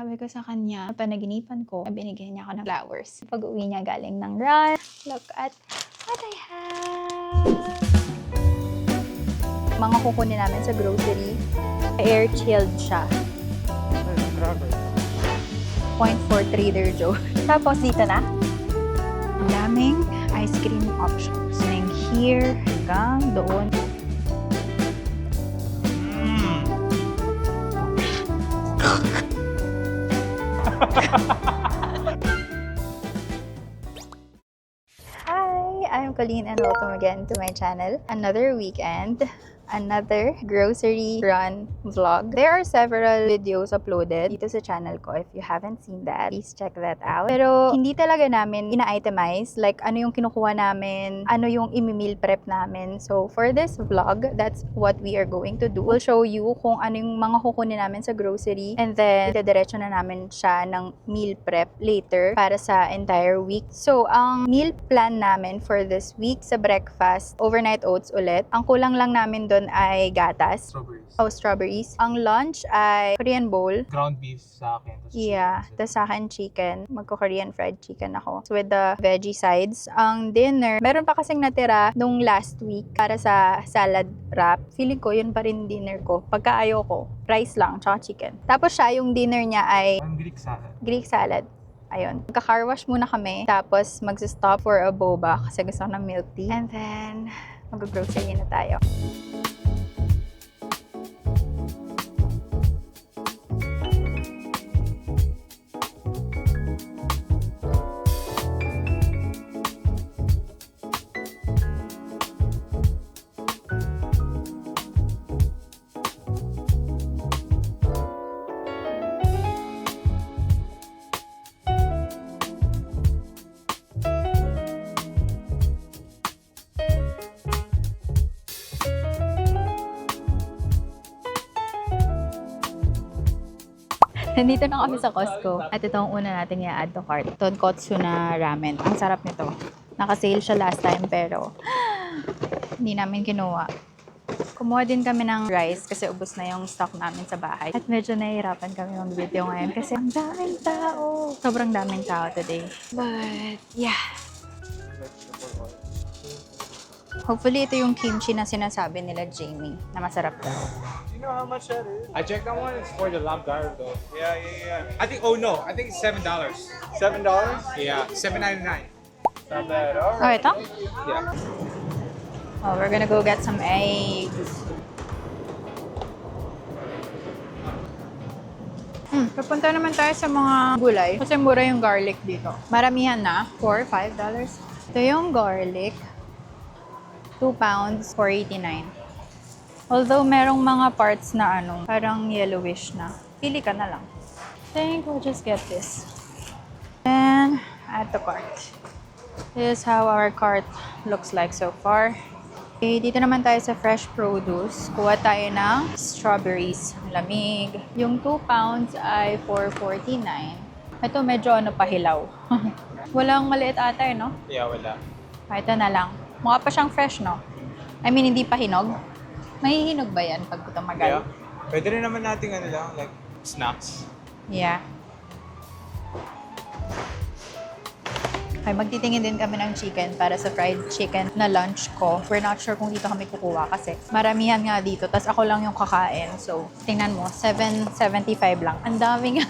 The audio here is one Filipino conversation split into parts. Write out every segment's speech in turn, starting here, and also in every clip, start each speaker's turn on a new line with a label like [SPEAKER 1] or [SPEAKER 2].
[SPEAKER 1] Sabi ko sa kanya, panaginipan ko, binigyan niya ako ng flowers. Pag-uwi niya galing ng run, look at what I have! Mga kukunin namin sa grocery, air-chilled siya. 0.4 Trader Joe. Tapos dito na, ang daming ice cream options. Nang here, hanggang doon. Hi, I'm Colleen and welcome again to my channel. Another weekend, another grocery run vlog. There are several videos uploaded dito sa channel ko. If you haven't seen that, please check that out. Pero hindi talaga namin ina-itemize like ano yung kinukuha namin, ano yung imi-meal prep namin. So for this vlog, that's what we are going to do. We'll show you kung ano yung mga kukunin namin sa grocery and then diretso na namin siya ng meal prep later para sa entire week. So ang meal plan namin for this week sa breakfast, overnight oats ulit. Ang kulang lang namin doon ay gatas.
[SPEAKER 2] Strawberries.
[SPEAKER 1] Oh, strawberries. Ang lunch ay Korean bowl.
[SPEAKER 2] Ground beef sa akin.
[SPEAKER 1] Yeah, tas sa akin chicken. Magko-Korean fried chicken ako. So with the veggie sides. Ang dinner, meron pa kasing natira nung last week para sa salad wrap. Feeling ko, yun pa rin dinner ko. Pagka ayaw ko, rice lang, tsaka chicken. Tapos siya, yung dinner niya ay
[SPEAKER 2] Ang Greek salad.
[SPEAKER 1] Greek salad. Ayun. Magka-car wash muna kami. Tapos mag-stop for a boba kasi gusto ko ng milk tea. And then, mag-grocery na tayo. Nandito na kami sa Costco. At ito ang una natin i-add to cart. Tonkotsu na ramen. Ang sarap nito. Naka-sale siya last time pero hindi namin kinuha. Kumuha din kami ng rice kasi ubos na yung stock namin sa bahay. At medyo nahihirapan kami mag-video ngayon kasi ang daming tao. Sobrang daming tao today. But yeah. Hopefully ito yung kimchi na sinasabi nila Jamie na masarap daw.
[SPEAKER 2] Do you know how much that is? I checked that one. It's for the lamb garlic though. Yeah. I think. Oh no. I think it's $7. $7? Yeah. $7.99. Not bad. All
[SPEAKER 1] Oh, ito?
[SPEAKER 2] Yeah.
[SPEAKER 1] Oh, we're gonna go get some eggs. Papunta naman tayo sa mga gulay. Kasi mura yung garlic dito. Maramihan na. $4, $5. Ito yung garlic. 2 pounds, $4.89. Although merong mga parts na parang yellowish na. Pili ka na lang. I think we'll just get this. Then, add to cart. This is how our cart looks like so far. Okay, dito naman tayo sa fresh produce. Kuha tayo ng strawberries. Lamig. Yung 2 pounds ay $4.49. Ito medyo pahilaw. Walang maliit ata no?
[SPEAKER 2] Yeah, wala.
[SPEAKER 1] Ito na lang. Mukha pa siyang fresh, no? I mean, hindi pa hinog. Mahihinog ba yan pag tumagal?
[SPEAKER 2] Yeah. Pwede rin naman natin like snacks.
[SPEAKER 1] Yeah. Okay, magtitingin din kami ng chicken para sa fried chicken na lunch ko. We're not sure kung dito kami kukuha kasi maramihan nga dito. Tas ako lang yung kakain. So, tingnan mo, $7.75 lang. Ang dami nga.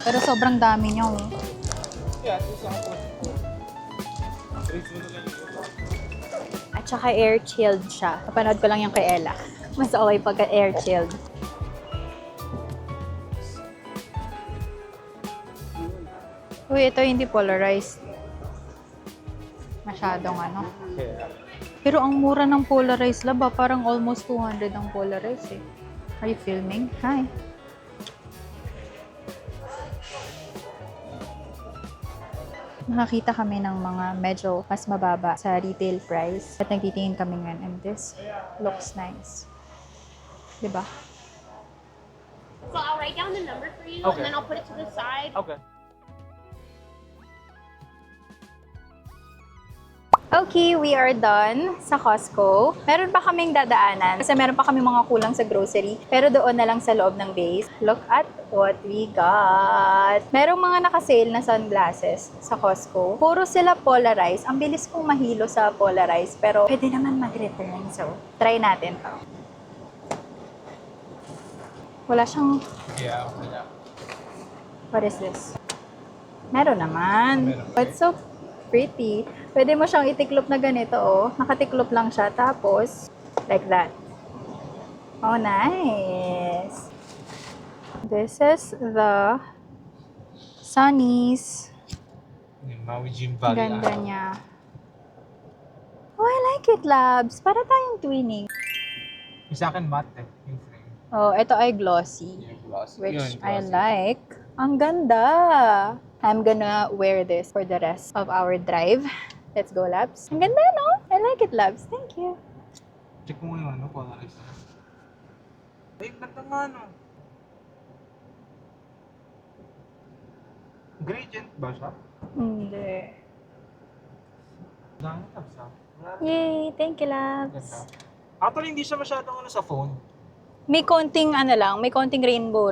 [SPEAKER 1] Pero sobrang dami niya, oh.
[SPEAKER 2] Yeah, it's also
[SPEAKER 1] At saka air-chilled siya. Napanood ko lang yung kay Ella. Mas okay pagka air-chilled. Uy, ito hindi polarized. Masyadong
[SPEAKER 2] Yeah.
[SPEAKER 1] Pero ang mura ng polarized laba, parang almost 200 ang polarized eh. Are you filming? Hi. Nakakita kami ng mga medyo mas mababa sa retail price. At nagtitingin kami ngayon and this looks nice. Diba?
[SPEAKER 3] So I'll write down the number for you,
[SPEAKER 2] Okay.
[SPEAKER 3] and then I'll put it to the side.
[SPEAKER 2] Okay.
[SPEAKER 1] Okay, we are done sa Costco. Meron pa kaming dadaanan kasi meron pa kami mga kulang sa grocery. Pero doon na lang sa loob ng base. Look at what we got. Merong mga nakasale na sunglasses sa Costco. Puro sila polarized. Ang bilis kong mahilo sa polarized pero pwede naman mag-return. So, try natin to. Wala siyang...
[SPEAKER 2] Yeah, yeah.
[SPEAKER 1] What is this? Meron naman.
[SPEAKER 2] Meron.
[SPEAKER 1] But so pretty. Pwede mo siyang itiklop na ganito, oh. Nakatiklop lang siya. Tapos, like that. Oh, nice. This is the Sunnies.
[SPEAKER 2] Yung Maui Jim Valley.
[SPEAKER 1] Ganda niya. Oh, I like it, Labs. Para tayong twinning.
[SPEAKER 2] Yung sa akin matte yung frame.
[SPEAKER 1] Oh, ito ay glossy.
[SPEAKER 2] Yung glossy.
[SPEAKER 1] Which
[SPEAKER 2] Yun,
[SPEAKER 1] I
[SPEAKER 2] glossy.
[SPEAKER 1] like. Ang ganda! I'm gonna wear this for the rest of our drive. Let's go, Labs. Ang ganda, no? I like it, Labs. Thank you.
[SPEAKER 2] Check mo yung ano, polarized na. Ay, ganda nga no. Gradient ba siya?
[SPEAKER 1] Hindi.
[SPEAKER 2] Dami tabs ha.
[SPEAKER 1] Yay! Thank you, Labs.
[SPEAKER 2] Ganda. Actually, hindi siya masyadong ano sa phone.
[SPEAKER 1] May konting ano lang, may konting rainbow.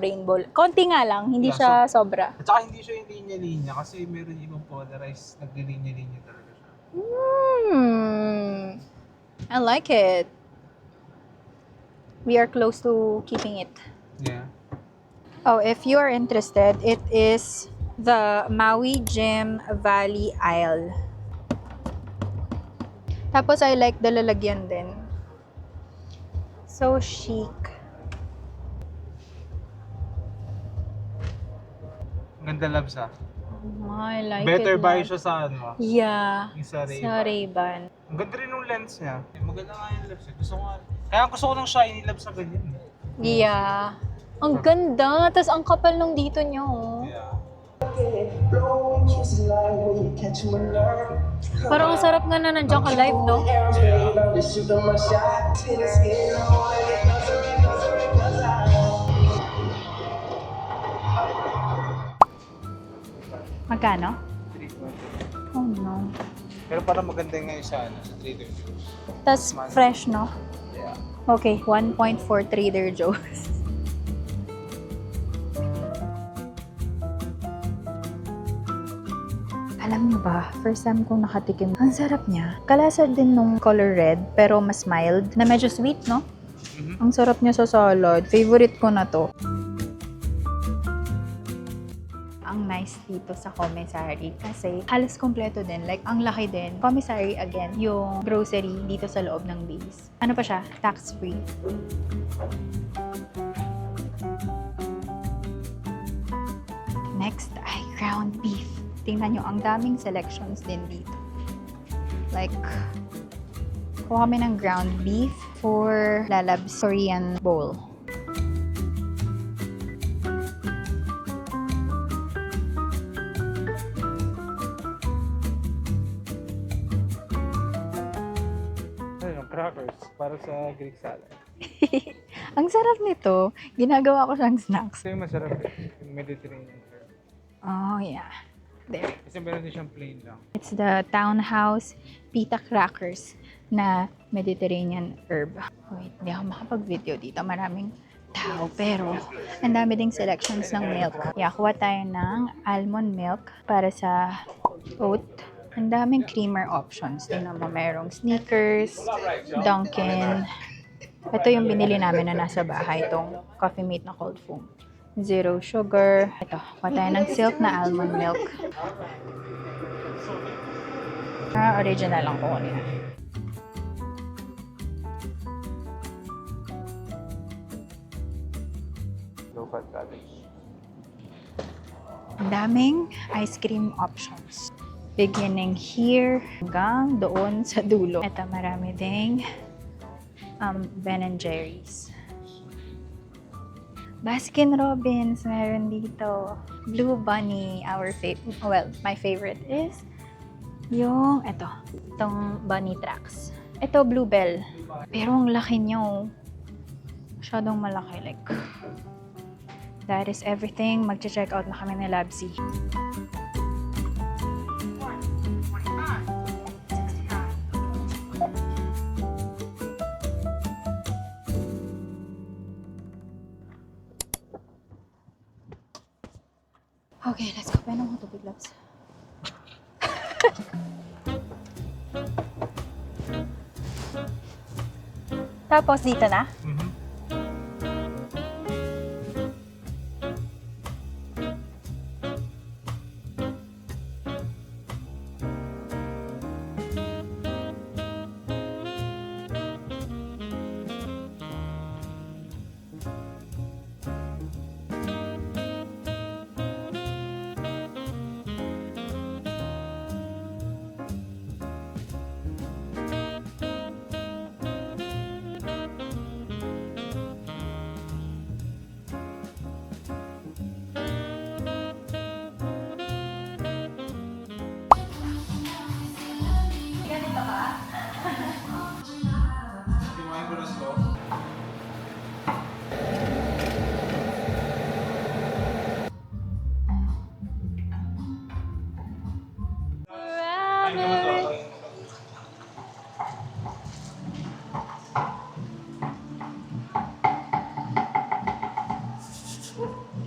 [SPEAKER 1] Konti nga lang, hindi
[SPEAKER 2] Yeah,
[SPEAKER 1] siya sobra.
[SPEAKER 2] At saka hindi siya yung linya-linya kasi meron ibang polarized, naglilinya-linya talaga siya.
[SPEAKER 1] I like it. We are close to keeping it.
[SPEAKER 2] Yeah.
[SPEAKER 1] Oh, if you are interested, it is the Maui Jim Valley Isle. Tapos I like the lalagyan din. So chic.
[SPEAKER 2] Ganda labs ha.
[SPEAKER 1] I like
[SPEAKER 2] Better
[SPEAKER 1] it.
[SPEAKER 2] buy
[SPEAKER 1] Labs.
[SPEAKER 2] siya sa ano.
[SPEAKER 1] Yeah.
[SPEAKER 2] Yung sa
[SPEAKER 1] Sa
[SPEAKER 2] Ray-Ban.
[SPEAKER 1] Ray-Ban.
[SPEAKER 2] Ang ganda rin ng lens niya. Maganda nga yung labs eh. Kaya gusto ko ng shiny labs na ganyan eh.
[SPEAKER 1] Yeah. Ang ganda. Tapos ang kapal nung dito niyo. Oh.
[SPEAKER 2] Yeah.
[SPEAKER 1] Parang ang sarap nga na nandiyan ka live, no? Magkano?
[SPEAKER 2] 320.
[SPEAKER 1] Oh no.
[SPEAKER 2] Pero parang maganda nga yung sa ano, sa Trader Joe's.
[SPEAKER 1] Tapos fresh, no?
[SPEAKER 2] Yeah.
[SPEAKER 1] Okay, 1.4 Trader Joe's. Alam niyo ba, first time kong nakatikim, ang sarap niya. Kalasa din nung color red, pero mas mild, na medyo sweet, no?
[SPEAKER 2] Mhm.
[SPEAKER 1] Ang sarap niya sa salad. Favorite ko na to. Ang nice dito sa commissary kasi halos kompleto din. Like, ang laki din. Commissary, again, yung grocery dito sa loob ng base. Ano pa siya? Tax-free. Next ay ground beef. Tingnan nyo, ang daming selections din dito. Like, kuha kami ng ground beef for Lalab's Korean bowl.
[SPEAKER 2] Ayun, crackers. Para sa Greek salad.
[SPEAKER 1] Ang sarap nito. Ginagawa ko siyang snacks.
[SPEAKER 2] Ito yung masarap eh. Yung Mediterranean herb.
[SPEAKER 1] Oh, yeah. There.
[SPEAKER 2] Kasi meron din siyang plain lang.
[SPEAKER 1] It's the Townhouse Pita Crackers na Mediterranean herb. Wait, hindi ako makapag-video dito. Maraming tao. Pero, ang dami ding selections ng milk. Yeah, kuha tayo ng almond milk para sa oat. Ang daming creamer options. Tingnan mo, merong Snickers, Dunkin'. Ito yung binili namin na nasa bahay, itong Coffee Mate na cold foam. Zero sugar. Ito, kuha tayo ng silk na almond milk. Original lang ko niya.
[SPEAKER 2] Low fat cabbage.
[SPEAKER 1] Ang daming ice cream options. Beginning here hanggang doon sa dulo. Ito, marami ding Ben & Jerry's. Baskin Robbins, meron dito. Blue Bunny, my favorite is yung, itong Bunny Tracks. Ito, Bluebell. Pero ang laki niyo. Masyadong malaki. Like, that is everything. Mag-check out na kami ni Labsy. Okay, let's go. Painom ko tubig, loves. Tapos dito na?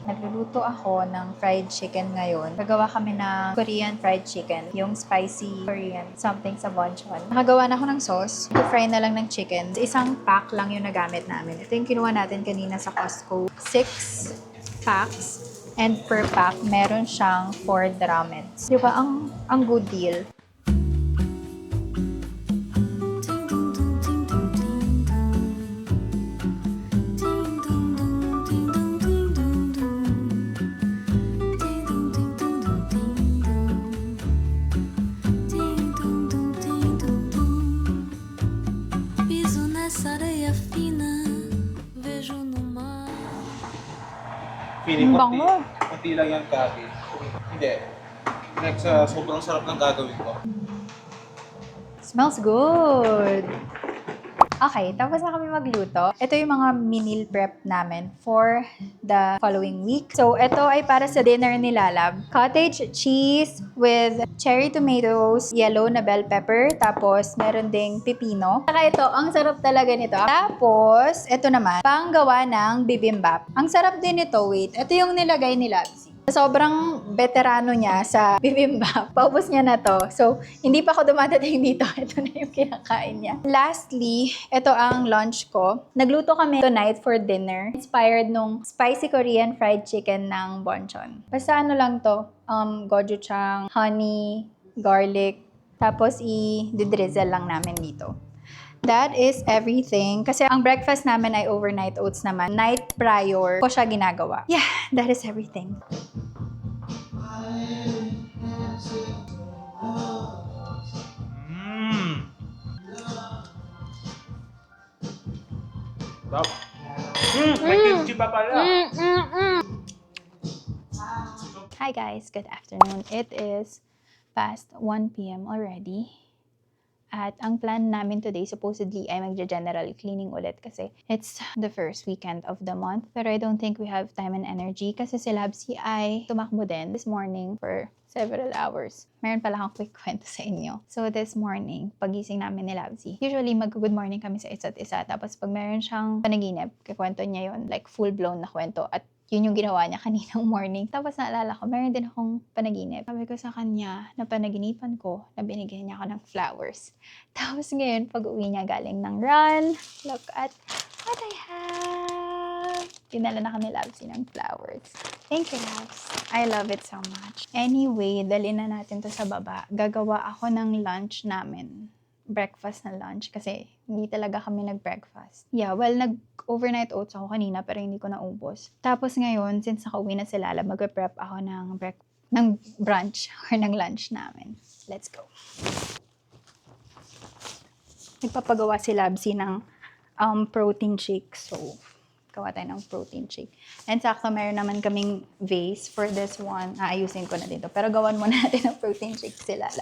[SPEAKER 1] Nagluluto ako ng fried chicken ngayon. Gagawa kami ng Korean fried chicken. Yung spicy Korean something sa bonchon. Nakagawa na ako ng sauce. I-fry na lang ng chicken. Isang pack lang yung nagamit namin. Ito yung kinuha natin kanina sa Costco. 6 packs. And per pack, meron siyang 4 drumets. Di ba? Ang good deal.
[SPEAKER 2] Feeling
[SPEAKER 1] Ang bango.
[SPEAKER 2] konti lang yung kagi. Hindi. Next, sobrang sarap ng gagawin ko.
[SPEAKER 1] Smells good! Okay, tapos na kami magluto. Ito yung mga meal prep namin for the following week. So, ito ay para sa dinner ni Lalab. Cottage cheese with cherry tomatoes, yellow na bell pepper, tapos meron ding pipino. Saka ito, ang sarap talaga nito. Tapos, ito naman, panggawa ng bibimbap. Ang sarap din nito, wait, ito yung nilagay ni Labs. Sobrang veterano niya sa bibimbap. Paubos niya na to. So, hindi pa ako dumadating dito. Ito na yung kinakain niya. Lastly, ito ang lunch ko. Nagluto kami tonight for dinner. Inspired nung spicy Korean fried chicken ng Bonchon. Basta ano lang to, gochujang, honey, garlic, tapos i-drizzle lang namin dito. That is everything. Kasi ang breakfast namin ay overnight oats naman. Night prior ko siya ginagawa. Yeah, that is everything.
[SPEAKER 2] May kimchi pa pala.
[SPEAKER 1] Hi guys, good afternoon. It is past 1 p.m. already. At ang plan namin today, supposedly, ay magja-general cleaning ulit kasi it's the first weekend of the month. Pero I don't think we have time and energy kasi si Labsy ay tumakbo din this morning for several hours. Meron pala akong quick kwento sa inyo. So this morning, pagising namin ni Labsy, usually mag-good morning kami sa isa't isa. Tapos pag meron siyang panaginip, kikwento niya yon, like full-blown na kwento. At yun yung ginawa niya kaninang morning. Tapos naalala ko, meron din akong panaginip. Sabi ko sa kanya, na panaginipan ko, na binigyan niya ako ng flowers. Tapos ngayon, pag uwi niya galing ng run, look at what I have. Dinala na kami Labsy ng flowers. Thank you, Labs. I love it so much. Anyway, dali na natin to sa baba. Gagawa ako ng lunch namin. Breakfast na lunch kasi hindi talaga kami nag-breakfast. Yeah, well, nag-overnight oats ako kanina pero hindi ko naubos. Tapos ngayon, since nakauwi na si Lala, mag-prep ako ng brunch or ng lunch namin. Let's go. Nagpapagawa si Labsy ng protein shake. So, gawa tayo ng protein shake. And sakto, meron naman kaming vase for this one. Aayusin ko na dito. Pero gawan muna natin ng protein shake si Lala.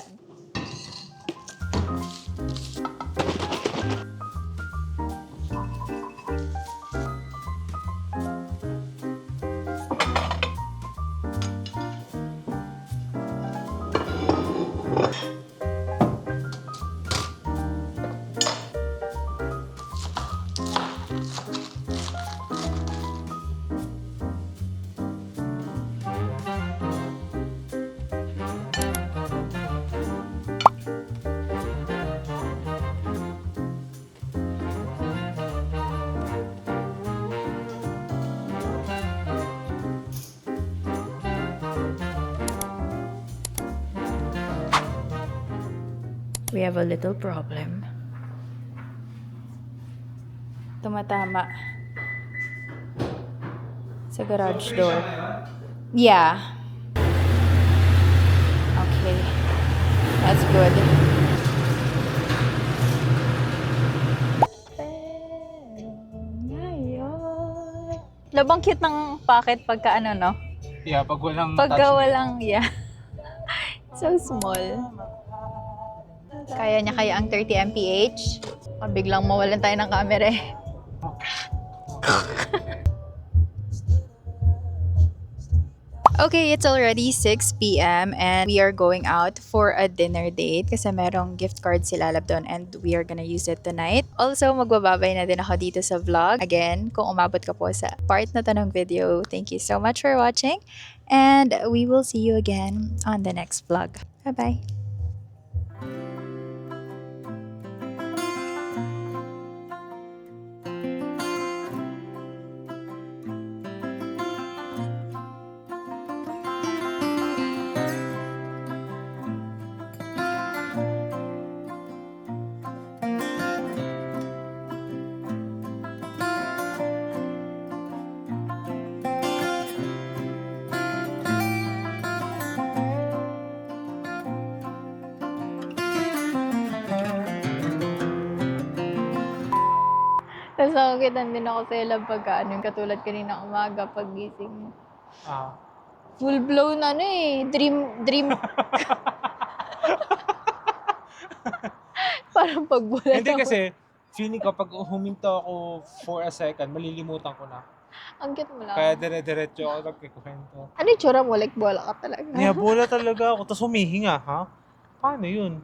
[SPEAKER 1] We have a little problem. Tumatama sa garage door. Yeah. Okay. That's good. Labang cute ng pocket pagka ano, no?
[SPEAKER 2] Yeah, pag walang
[SPEAKER 1] Pagka walang, yeah. So small. Kaya niya kaya ang 30 mph? Biglang mawalan tayo ng camera eh. Okay, it's already 6 p.m. and we are going out for a dinner date kasi merong gift card si Lalab doon and we are gonna use it tonight. Also, magbababay na din ako dito sa vlog. Again, kung umabot ka po sa part na to ng video, thank you so much for watching and we will see you again on the next vlog. Bye-bye! Tapos nakikitan din ako sa ilab pagka ano, katulad kanina umaga pag gising mo.
[SPEAKER 2] Ah.
[SPEAKER 1] Full blown ano eh, dream. Parang pagbulan
[SPEAKER 2] Hindi
[SPEAKER 1] ako.
[SPEAKER 2] kasi, feeling ko pag huminto ako for a second, malilimutan ko na.
[SPEAKER 1] Ang cute mo lang.
[SPEAKER 2] Kaya dire-diretso ako nagkikwento.
[SPEAKER 1] Ano yung tsura mo? Like bola ka talaga.
[SPEAKER 2] Bola talaga ako. Tapos humihinga, ha? Paano yun?